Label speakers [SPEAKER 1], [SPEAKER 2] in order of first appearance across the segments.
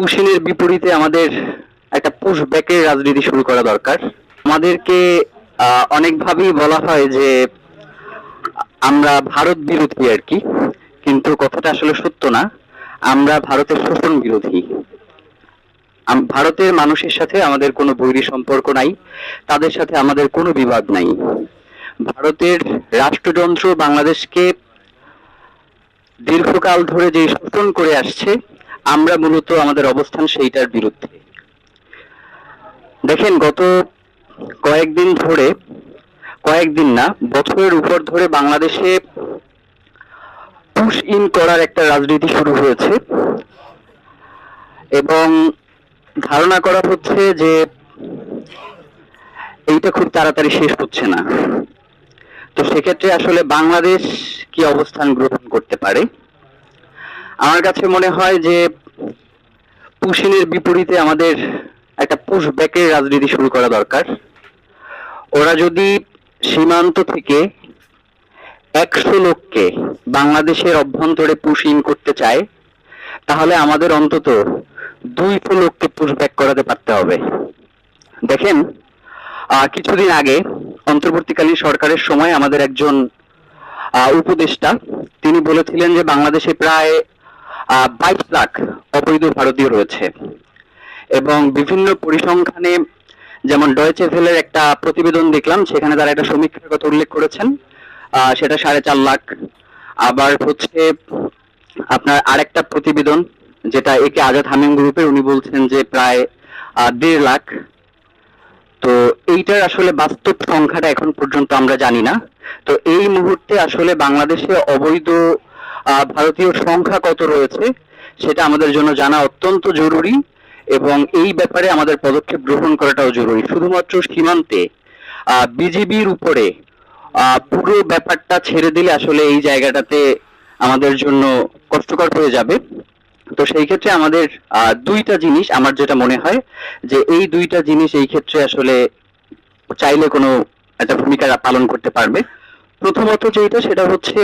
[SPEAKER 1] পুশিনের বিপরীতে আমাদের একটা পুশ ব্যাকের রাজনীতি শুরু করা দরকার। আমাদেরকে অনেকভাবেই বলা হয় যে আমরা ভারত বিরোধী আর কি, কিন্তু কথাটা আসলে সত্য না। আমরা ভারতের শোষণ বিরোধী। ভারতের মানুষের সাথে আমাদের কোনো বৈরী সম্পর্ক নাই, তাদের সাথে আমাদের কোনো বিবাদ নাই। ভারতের রাষ্ট্রযন্ত্র বাংলাদেশকে দীর্ঘকাল ধরে যে শোষণ করে আসছে, আমরা মূলত আমাদের অবস্থান সেইটার বিরুদ্ধে। দেখেন, গত কয়েকদিন ধরে, কয়েকদিন না, বছরের উপর ধরে বাংলাদেশে পুশ ইন করার একটা রাজনীতি শুরু হয়েছে এবং ধারণা করা হচ্ছে যে এইটা খুব তাড়াতাড়ি শেষ হচ্ছে না। তো সেক্ষেত্রে আসলে বাংলাদেশ কি অবস্থান গ্রহণ করতে পারে? আমার কাছে মনে হয় যে পুশিনের বিপরীতে আমাদের একটা পুশ ব্যাকের রাজনীতি শুরু করা দরকার। ওরা যদি সীমান্ত থেকে 100 লোককে বাংলাদেশের অভ্যন্তরে পুশ ইন করতে চায়, তাহলে আমাদের অন্তত 200 লোককে পুশ ব্যাক করাতে পারতে হবে। দেখেন, কিছুদিন আগে অন্তর্বর্তীকালীন সরকারের সময় আমাদের একজন উপদেষ্টা তিনি বলেছিলেন যে বাংলাদেশে প্রায় 22 লাখ অবৈধ ভারতীয় রয়েছে এবং বিভিন্ন পরিসংখ্যানে, যেমন ডয়েচে ভেলের একটা প্রতিবেদন দেখলাম, সেখানে তারা একটা সমীক্ষার কথা উল্লেখ করেছেন, সেটা 4.5 লাখ। আবার হচ্ছে আপনার আরেকটা প্রতিবেদন, যেটা একে আজাদ হামিম গ্রুপের, উনি বলছেন যে প্রায় 1.5 লাখ। তো এইটার আসলে বাস্তব সংখ্যাটা এখন পর্যন্ত আমরা জানি না। তো এই মুহূর্তে আসলে বাংলাদেশে অবৈধ ভারতীয় সংখ্যা কত রয়েছে সেটা আমাদের জন্য জানা অত্যন্ত জরুরি এবং এই ব্যাপারে আমাদের পদক্ষেপ গ্রহণ করাটাও জরুরি। শুধুমাত্র সীমান্তে বিজিবির উপরে পুরো ব্যাপারটা ছেড়ে দিলে আসলে এই জায়গাটাতে আমাদের জন্য কষ্টকর হয়ে যাবে। তো সেই ক্ষেত্রে আমাদের দুইটা জিনিস, আমার যেটা মনে হয় যে এই দুইটা জিনিস এই ক্ষেত্রে আসলে চাইলে কোনো একটা ভূমিকা পালন করতে পারবে। প্রথমত যেটা, সেটা হচ্ছে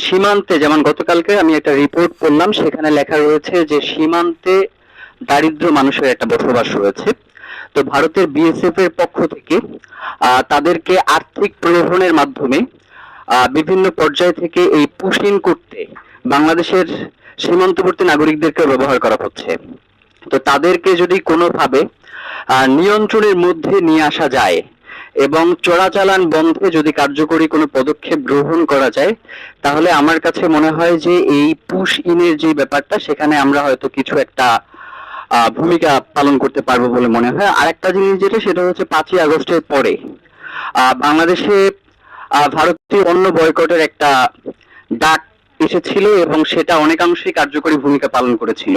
[SPEAKER 1] সীমান্তে, যেমন গতকালকে আমি একটা রিপোর্ট পড়লাম, সেখানে লেখা রয়েছে যে সীমান্তে দারিদ্র মানুষের একটা বসবাস রয়েছে। তো ভারতের বিএসএফ এর পক্ষ থেকে তাদেরকে আর্থিক প্রলোভনের মাধ্যমে বিভিন্ন পর্যায় থেকে এই পুশিং করতে বাংলাদেশের সীমান্তবর্তী নাগরিকদেরকে ব্যবহার করা হচ্ছে। তো তাদেরকে যদি কোনোভাবে নিয়ন্ত্রণের মধ্যে নিয়ে আসা যায় এবং চোরাচালান বন্ধে যদি কার্যকরী কোনো পদক্ষেপ গ্রহণ করা যায়, তাহলে আমার কাছে মনে হয় যে এই পুশ ইনের যে ব্যাপারটা, সেখানে আমরা হয়তো কিছু একটা ভূমিকা পালন করতে পারবো বলে মনে হয়। আরেকটা জিনিস যেটা, সেটা হচ্ছে 5ই আগস্টের পরে বাংলাদেশে ভারতীয় পণ্য বয়কটের একটা ডাক এসেছিল এবং সেটা অনেকাংশেই কার্যকরী ভূমিকা পালন করেছিল।